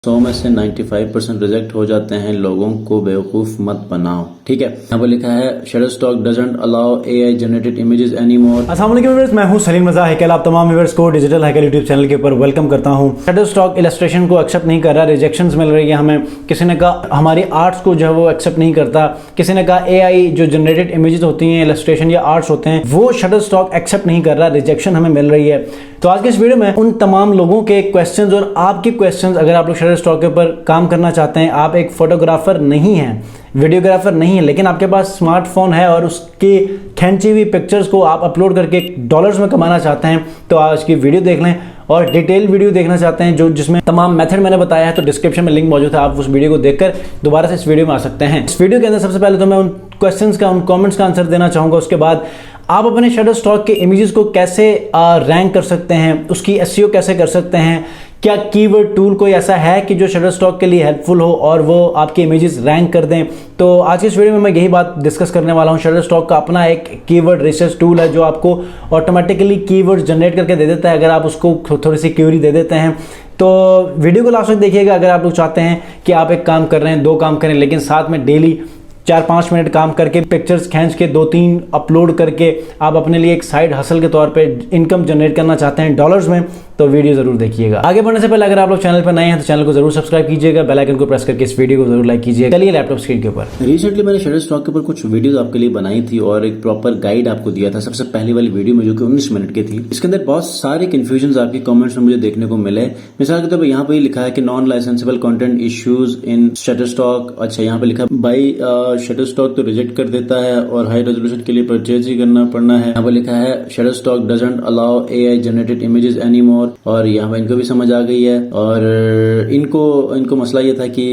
100 में से 95% रिजेक्ट हो जाते हैं। लोगों को बेवकूफ मत बनाओ। ठीक है, यहाँ पर लिखा है Shutterstock doesn't allow AI generated images anymore. अस्सलाम वालेकुम व्यूअर्स, मैं हूं सलीम रजा हैकल। आप तमाम व्यूअर्स को डिजिटल हैकल यूट्यूब चैनल के ऊपर वेलकम करता हूं। शटरस्टॉक इलस्ट्रेशन को एक्सेप्ट नहीं कर रहा, रिजेक्शंस मिल रही है हमें। किसी ने कहा हमारी आर्ट्स को जो है वो एक्सेप्ट नहीं करता। किसी ने कहा एआई जो जनरेटेड इमेजेस होती हैं, इलस्ट्रेशन या आर्ट्स होते हैं, वो शटरस्टॉक एक्सेप्ट नहीं कर रहा, रिजेक्शन हमें मिल रही है। तो आज के इस वीडियो में उन तमाम लोगों के क्वेश्चंस और आपके क्वेश्चंस, अगर आप लोग शटरस्टॉक के ऊपर काम करना चाहते हैं, आप एक फोटोग्राफर नहीं हैं, वीडियोग्राफर नहीं है, लेकिन आपके पास स्मार्टफोन है और उसकी खींची हुई पिक्चर्स को आप अपलोड करके डॉलर्स में कमाना चाहते हैं, तो आज की वीडियो देख लें। और डिटेल वीडियो देखना चाहते हैं जो जिसमें तमाम मेथड मैंने बताया है, तो डिस्क्रिप्शन में लिंक मौजूद है, आप उस वीडियो को देखकर दोबारा से इस वीडियो में आ सकते हैं। इस वीडियो के अंदर सबसे पहले तो मैं उन क्वेश्चंस का, उन कमेंट्स का आंसर देना चाहूँगा। उसके बाद आप अपने शटरस्टॉक के इमेजेस को कैसे रैंक कर सकते हैं, उसकी एसईओ कैसे कर सकते हैं, क्या कीवर्ड टूल कोई ऐसा है कि जो शटरस्टॉक के लिए हेल्पफुल हो और वो आपके इमेजेस रैंक कर दें। तो आज की इस वीडियो में मैं यही बात डिस्कस करने वाला हूँ। शटरस्टॉक का अपना एक कीवर्ड रिसर्च टूल है जो आपको ऑटोमेटिकली कीवर्ड जनरेट करके दे देता है, अगर आप उसको थोड़ी सी क्वेरी दे देते हैं। तो वीडियो को लास्ट तक देखिएगा अगर आप लोग चाहते हैं कि आप एक काम कर रहे हैं, दो काम करें, लेकिन साथ में डेली 4-5 मिनट काम करके पिक्चर्स खींच के 2-3 अपलोड करके आप अपने लिए एक साइड हसल के तौर पे इनकम जनरेट करना चाहते हैं डॉलर्स में, तो वीडियो जरूर देखिएगा। आगे बढ़ने से पहले अगर आप लोग चैनल पर नए हैं तो चैनल को जरूर सब्सक्राइब कीजिएगा, बेल आइकन को प्रेस करके इस वीडियो को जरूर लाइक कीजिएगा। चलिए लैपटॉप स्क्रीन के ऊपर। रिसेंटली मैंने शटरस्टॉक के ऊपर कुछ वीडियोस आपके लिए बनाई थी और एक प्रॉपर गाइड आपको दिया था सबसे पहली वाली वीडियो में, जो कि 19 मिनट की थी। इसके अंदर बहुत सारे कंफ्यूजन आपके कमेंट्स में मुझे देखने को मिले। मिसाल के तौर पर यहाँ पर लिखा है कि non licensable content issues in Shutterstock. अच्छा, यहाँ पे लिखा बाई शटरस्टॉक तो रिजेक्ट कर देता है और हाई रेजोल्यूशन के लिए परचेज ही करना पड़ना है। यहाँ पर लिखा है Shutterstock doesn't allow AI generated images anymore, और यहाँ पर इनको भी समझ आ गई है। और इनको मसला ये था कि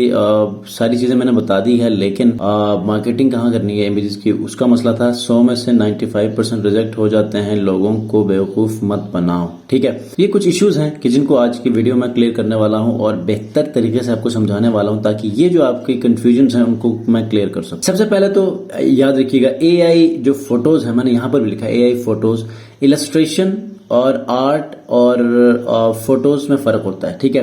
सारी चीजें मैंने बता दी है, लेकिन मार्केटिंग कहाँ करनी है इमेजेस की, उसका मसला था। 100 में से 95% रिजेक्ट हो जाते हैं। लोगों को बेवकूफ मत बनाओ। ठीक है, ये कुछ इश्यूज हैं कि जिनको आज की वीडियो में क्लियर करने वाला हूँ और बेहतर तरीके से आपको समझाने वाला हूँ, ताकि ये जो आपके कंफ्यूजन हैं उनको मैं क्लियर कर सकूँ। सबसे पहले तो याद रखिएगा, एआई जो फोटोज है, मैंने यहाँ पर भी लिखा है एआई फोटोज, इलस्ट्रेशन और आर्ट और फोटोज में फर्क होता है। ठीक है,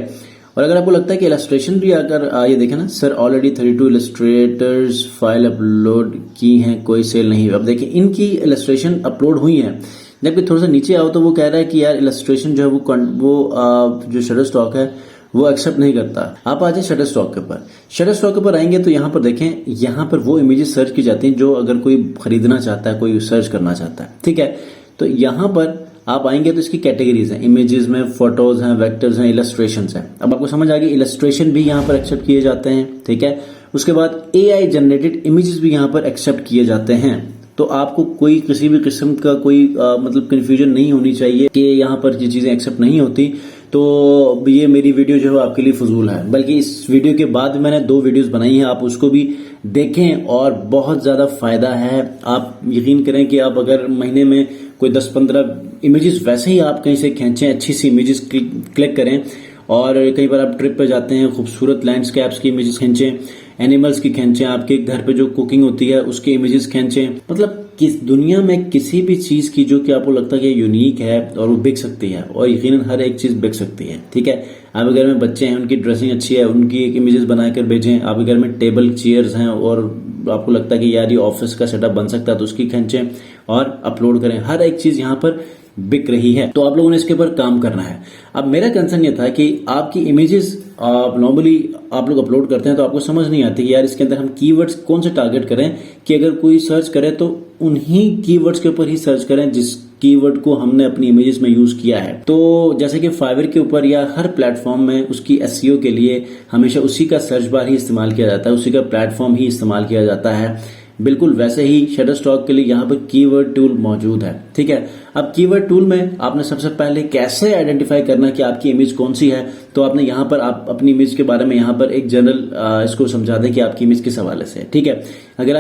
और अगर आपको लगता है कि इलस्ट्रेशन भी, अगर ये देखें ना sir, already 32 illustrators file upload की हैं, कोई सेल नहीं हुई। अब देखिए इनकी इलस्ट्रेशन अपलोड हुई है, जबकि थोड़ा सा नीचे आओ तो वो कह रहा है कि यार इलस्ट्रेशन जो है वो जो शटरस्टॉक है वो एक्सेप्ट नहीं करता। आप आ जाए शटरस्टॉक के ऊपर। शटरस्टॉक के ऊपर आएंगे तो यहाँ पर देखें, यहाँ पर वो इमेजेस सर्च की जाती हैं जो अगर कोई खरीदना चाहता है, कोई सर्च करना चाहता है। ठीक है, तो यहाँ पर आप आएंगे तो इसकी कैटेगरीज हैं, इमेजेस में फोटोज हैं, वेक्टर्स हैं, इलस्ट्रेशंस हैं। अब आपको समझ आ गई, इलस्ट्रेशन भी यहाँ पर एक्सेप्ट किए जाते हैं। ठीक है, उसके बाद एआई जनरेटेड इमेजेस भी यहाँ पर एक्सेप्ट किए जाते हैं। तो आपको कोई किसी भी किस्म का कोई मतलब कंफ्यूजन नहीं होनी चाहिए कि यहाँ पर ये चीजें एक्सेप्ट नहीं होती, तो ये मेरी वीडियो जो है आपके लिए फजूल है। बल्कि इस वीडियो के बाद मैंने 2 वीडियोस बनाई हैं, आप उसको भी देखें और बहुत ज्यादा फायदा है। आप यकीन करें कि आप अगर महीने में कोई 10-15 इमेजेस वैसे ही आप कहीं से खींचें, अच्छी सी इमेजेस क्लिक करें, और कई बार आप ट्रिप पे जाते हैं, खूबसूरत लैंडस्केप्स की इमेजेस खींचें, एनिमल्स की खींचें, आपके घर पे जो कुकिंग होती है उसकी इमेजेस खींचें। मतलब किस दुनिया में किसी भी चीज की जो कि आपको लगता है कि यूनिक है और वो बिक सकती है, और यकीनन हर एक चीज बिक सकती है। ठीक है, आपके घर में बच्चे हैं, उनकी ड्रेसिंग अच्छी है, उनकी एक इमेजेस बनाकर भेजें। आपके घर में टेबल चेयर्स हैं और आपको लगता है कि यार ये ऑफिस का सेटअप बन सकता है, तो उसकी खींचें और अपलोड करें। हर एक चीज यहाँ पर बिक रही है, तो आप लोगों ने इसके ऊपर काम करना है। अब मेरा कंसर्न ये था कि आपकी इमेजेस नॉर्मली आप लोग अपलोड करते हैं तो आपको समझ नहीं आती कि यार इसके अंदर हम कीवर्ड्स कौन से टारगेट करें, कि अगर कोई सर्च करे तो उन्हीं कीवर्ड्स के ऊपर ही सर्च करें जिस कीवर्ड को हमने अपनी इमेजेस में यूज किया है। तो जैसे कि फाइवर के ऊपर या हर प्लेटफॉर्म में उसकी एसईओ के लिए हमेशा उसी का सर्च बार ही इस्तेमाल किया जाता है, उसी का प्लेटफॉर्म ही इस्तेमाल किया जाता है। बिल्कुल वैसे ही शटरस्टॉक के लिए यहाँ पर कीवर्ड टूल मौजूद है। ठीक है, अब कीवर्ड टूल में आपने सबसे पहले कैसे आइडेंटिफाई करना कि आपकी इमेज कौन सी है, तो आपने यहाँ पर आप अपनी इमेज के बारे में यहाँ पर एक जनरल इसको समझा दें कि आपकी इमेज किस हवाले से है। ठीक है, अगर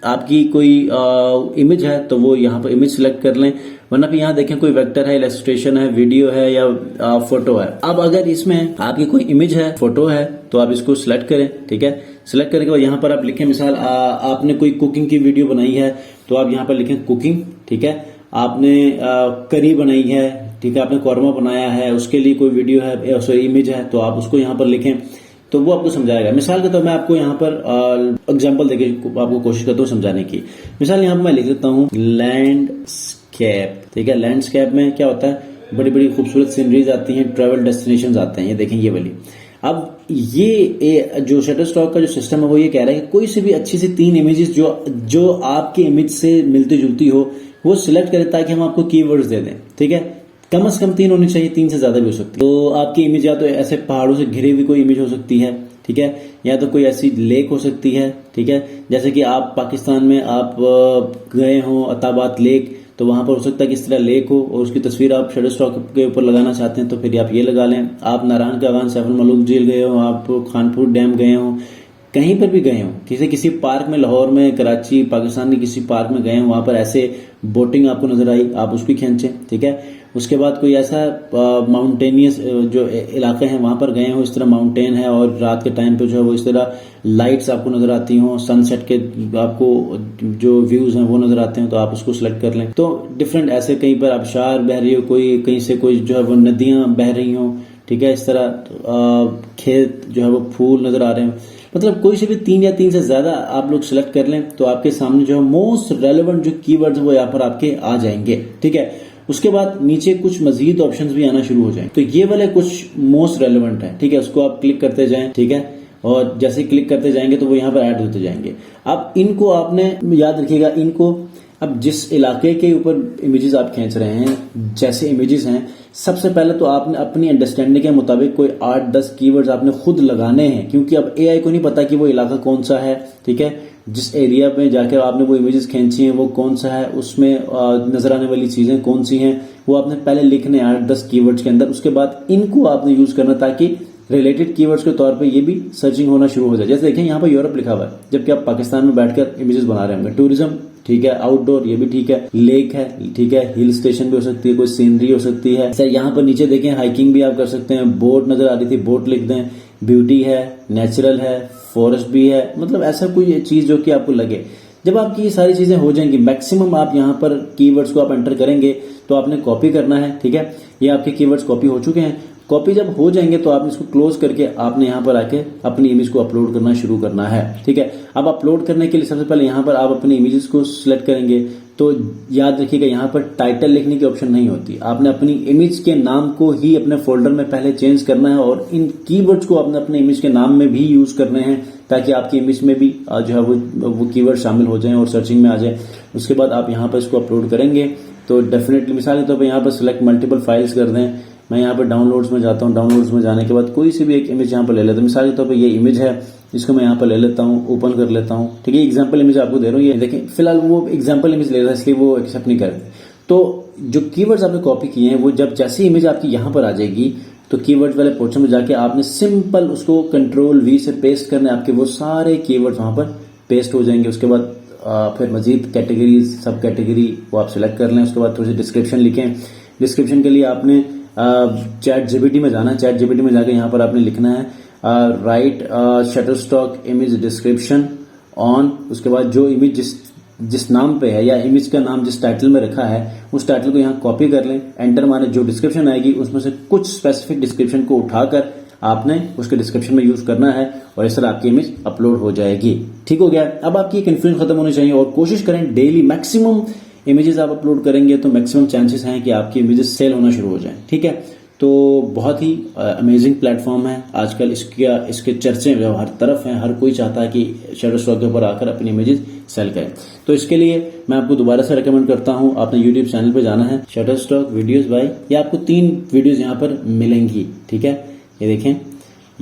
आपकी कोई इमेज है तो वो यहाँ पर इमेज सिलेक्ट कर लें, वरना फिर यहाँ देखें कोई वेक्टर है, इलस्ट्रेशन है, वीडियो है या फोटो है। अब अगर इसमें आपकी कोई इमेज है, फोटो है, तो आप इसको सिलेक्ट करें। ठीक है, सिलेक्ट करने के बाद यहाँ पर आप लिखें, मिसाल आपने कोई कुकिंग की वीडियो बनाई है तो आप यहाँ पर लिखें कुकिंग। ठीक है, आपने करी बनाई है, ठीक है, आपने कॉर्मा बनाया है, उसके लिए कोई वीडियो है, सॉरी इमेज है, तो आप उसको यहाँ पर लिखें तो वो आपको समझाएगा। मिसाल के तौर मैं आपको यहाँ पर एग्जांपल देके आपको कोशिश करता हूँ समझाने की। मिसाल यहाँ पर मैं लिख देता हूँ लैंडस्केप, ठीक है। लैंडस्केप में क्या होता है, बड़ी बड़ी खूबसूरत सीनरीज आती हैं, ट्रैवल डेस्टिनेशंस आते हैं, ये देखें ये वाली। अब ये जो शटरस्टॉक का जो सिस्टम है वो ये कह रहा है कि कोई सी भी अच्छी सी 3 इमेजेस जो आपके इमेज से मिलती जुलती हो वो सिलेक्ट करें ताकि हम आपको कीवर्ड्स दे दें, ठीक है। कम से कम 3 होनी चाहिए, 3 से ज्यादा भी हो सकती है। तो आपकी इमेज या तो ऐसे पहाड़ों से घिरी हुई कोई इमेज हो सकती है, ठीक है, या तो कोई ऐसी लेक हो सकती है, ठीक है। जैसे कि आप पाकिस्तान में आप गए हो अताबाद लेक, तो वहां पर हो सकता है कि इस तरह लेक हो और उसकी तस्वीर आप शटरस्टॉक के ऊपर लगाना चाहते हैं तो फिर आप ये लगा लें। आप नारायण का आगान सैफुल मलूक झील गए हो, आप खानपुर डैम गए हो, कहीं पर भी गए हो, किसी पार्क में, लाहौर में, कराची, पाकिस्तान के किसी पार्क में गए हो, वहां पर ऐसे बोटिंग आपको नजर आई, आप उसको खींचें, ठीक है। उसके बाद कोई ऐसा माउंटेनियस जो इलाके हैं वहां पर गए हो, इस तरह माउंटेन है और रात के टाइम पे जो है वो इस तरह लाइट्स आपको नजर आती हो, सनसेट के आपको जो व्यूज हैं वो नजर आते हैं, तो आप उसको सिलेक्ट कर लें। तो डिफरेंट ऐसे कहीं पर आबशार बह रही हो, कोई कहीं से कोई जो है वो नदियां बह रही हो, ठीक है, इस तरह खेत जो है वो फूल नजर आ रहे हो, मतलब कोई से भी 3 या 3 से ज्यादा आप लोग सिलेक्ट कर लें तो आपके सामने जो है मोस्ट रेलेवेंट जो कीवर्ड्स वो यहाँ पर आपके आ जाएंगे, ठीक है। उसके बाद नीचे कुछ मजीद ऑप्शंस भी आना शुरू हो जाएं, तो ये वाले कुछ मोस्ट रेलेवेंट है, ठीक है, उसको आप क्लिक करते जाएं, ठीक है, और जैसे क्लिक करते जाएंगे तो वो यहाँ पर ऐड होते जाएंगे। अब इनको आपने याद रखिएगा, इनको अब जिस इलाके के ऊपर इमेजेस आप खींच रहे हैं, जैसे इमेजेस हैं, सबसे पहले तो आपने अपनी अंडरस्टैंडिंग के मुताबिक कोई 8-10 कीवर्ड्स आपने खुद लगाने हैं, क्योंकि अब एआई को नहीं पता कि वो इलाका कौन सा है, ठीक है। जिस एरिया में जाकर आपने वो इमेजेस खींची हैं वो कौन सा है, उसमें नजर आने वाली चीजें कौन सी हैं, वो आपने पहले लिखने 8-10 कीवर्ड्स के अंदर। उसके बाद इनको आपने यूज करना ताकि रिलेटेड कीवर्ड्स के तौर पे ये भी सर्चिंग होना शुरू हो जाए। जैसे देखें यहाँ पर यूरोप लिखा हुआ है, जबकि आप पाकिस्तान में बैठकर इमेजेस बना रहे होंगे। टूरिज्म, ठीक है, आउटडोर, ये भी ठीक है, लेक है, ठीक है, हिल स्टेशन भी हो सकती है, कोई सीनरी हो सकती है। सर यहाँ पर नीचे देखें हाइकिंग भी आप कर सकते हैं, बोट नजर आ रही थी, बोट लिख दें, ब्यूटी है, नेचुरल है, फॉरेस्ट भी है, मतलब ऐसा कोई चीज जो कि आपको लगे। जब आपकी ये सारी चीजें हो जाएंगी, मैक्सिमम आप यहाँ पर कीवर्ड्स को आप एंटर करेंगे तो आपने कॉपी करना है, ठीक है। ये आपके कीवर्ड्स कॉपी हो चुके हैं। कॉपी जब हो जाएंगे तो आपने इसको क्लोज करके आपने यहाँ पर आके अपनी इमेज को अपलोड करना शुरू करना है, ठीक है। अब अपलोड करने के लिए सबसे पहले यहाँ पर आप अपनी इमेजेस को सिलेक्ट करेंगे, तो याद रखिएगा यहाँ पर टाइटल लिखने की ऑप्शन नहीं होती। आपने अपनी इमेज के नाम को ही अपने फोल्डर में पहले चेंज करना है और इन कीवर्ड्स को आपने अपने इमेज के नाम में भी यूज करने हैं ताकि आपकी इमेज में भी जो है वो कीवर्ड शामिल हो जाएं और सर्चिंग में आ जाए। उसके बाद आप यहाँ पर इसको अपलोड करेंगे तो डेफिनेटली मिसाल के तौर पर यहाँ पर सिलेक्ट मल्टीपल फाइल्स कर दें। मैं यहाँ पर डाउनलोड्स में जाता हूँ, डाउनलोड्स में जाने के बाद कोई सी भी एक इमेज यहाँ पर ले लेता हूँ। मिसाल के तौर पर ये इमेज है, इसको मैं यहाँ पर ले लेता हूँ, ओपन कर लेता हूँ, ठीक है। एग्जाम्पल इमेज आपको दे रहा हूँ, ये देखें, फिलहाल वो एग्जाम्पल इमेज ले रहा है इसलिए वो एक्सेप्ट नहीं करते। तो जो कीवर्ड्स आपने कॉपी किए हैं वो जब जैसी इमेज आपकी यहाँ पर आ जाएगी तो कीवर्ड्स वाले पोर्शन में जाके आपने सिंपल उसको Ctrl+V से पेस्ट करने, आपके वो सारे कीवर्ड्स वहां पर पेस्ट हो जाएंगे। उसके बाद फिर मजीद कैटेगरी, सब कैटेगरी वो आप सिलेक्ट कर लें। उसके बाद थोड़ी सी डिस्क्रिप्शन लिखें। डिस्क्रिप्शन के लिए आपने चैट जीपीटी में जाना है, चैट जीपीटी में जाके यहाँ पर आपने लिखना है right Shutterstock image description on. उसके बाद जो इमेज जिस नाम पे है या इमेज का नाम जिस टाइटल में रखा है उस टाइटल को यहाँ कॉपी कर लें, एंटर मारे, जो डिस्क्रिप्शन आएगी उसमें से कुछ स्पेसिफिक डिस्क्रिप्शन को उठाकर आपने उसके डिस्क्रिप्शन में यूज करना है और इस तरह आपकी इमेज अपलोड हो जाएगी। ठीक हो गया। अब आपकी कंफ्यूजन खत्म होनी चाहिए और कोशिश करें डेली मैक्सिमम इमेजेस आप अपलोड करेंगे तो मैक्सिमम चांसेस हैं कि आपकी इमेजेस सेल होना शुरू हो जाएं। ठीक है, तो बहुत ही अमेजिंग प्लेटफॉर्म है आजकल। इसके चर्चे जो हर तरफ हैं, हर कोई चाहता है कि शटरस्टॉक के ऊपर आकर अपनी इमेजेस सेल करें। तो इसके लिए मैं आपको दोबारा से रेकमेंड करता हूं, आपने यूट्यूब चैनल पे जाना है, शटरस्टॉक वीडियोस बाय, ये आपको 3 वीडियोस यहाँ पर मिलेंगी। ठीक है, ये देखें,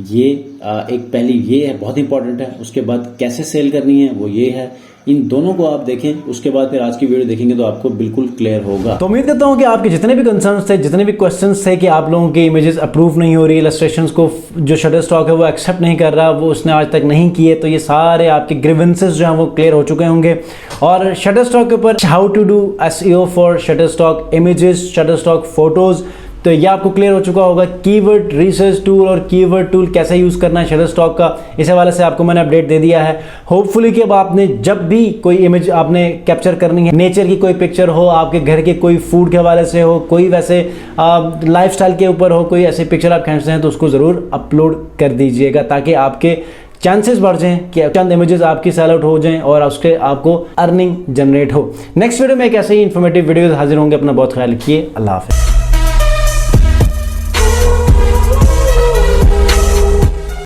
ये एक पहली ये है, बहुत इंपॉर्टेंट है। उसके बाद कैसे सेल करनी है वो ये है। इन दोनों को आप देखें, उसके बाद फिर आज की वीडियो देखेंगे तो आपको बिल्कुल क्लियर होगा। तो उम्मीद करता हूं कि आपके जितने भी कंसर्न्स थे, जितने भी क्वेश्चंस थे कि आप लोगों की इमेजेस अप्रूव नहीं हो रही, इलस्ट्रेशंस को जो शटरस्टॉक है वो एक्सेप्ट नहीं कर रहा, वो उसने आज तक नहीं किए, तो ये सारे आपके ग्रीवेंसेस जो हैं वो क्लियर हो चुके होंगे। और शटरस्टॉक के ऊपर how to do SEO for Shutterstock images, Shutterstock photos, तो ये आपको क्लियर हो चुका होगा कीवर्ड रिसर्च टूल और कीवर्ड टूल कैसे यूज़ करना है शटरस्टॉक का, इस हवाले से आपको मैंने अपडेट दे दिया है। होपफुली कि अब आपने जब भी कोई इमेज आपने कैप्चर करनी है, नेचर की कोई पिक्चर हो, आपके घर के कोई फूड के हवाले से हो, कोई वैसे लाइफस्टाइल के ऊपर हो, कोई ऐसी पिक्चर आप खींचते हैं तो उसको ज़रूर अपलोड कर दीजिएगा ताकि आपके चांसेस बढ़ जाएं कि चंद इमेजेस आपकी सेल आउट हो जाएं और उसके आपको अर्निंग जनरेट हो। नेक्स्ट वीडियो में एक ऐसे ही इन्फॉर्मेटिव वीडियो हाजिर होंगे। अपना बहुत ख्याल रखिए। अल्लाह हाफिज़।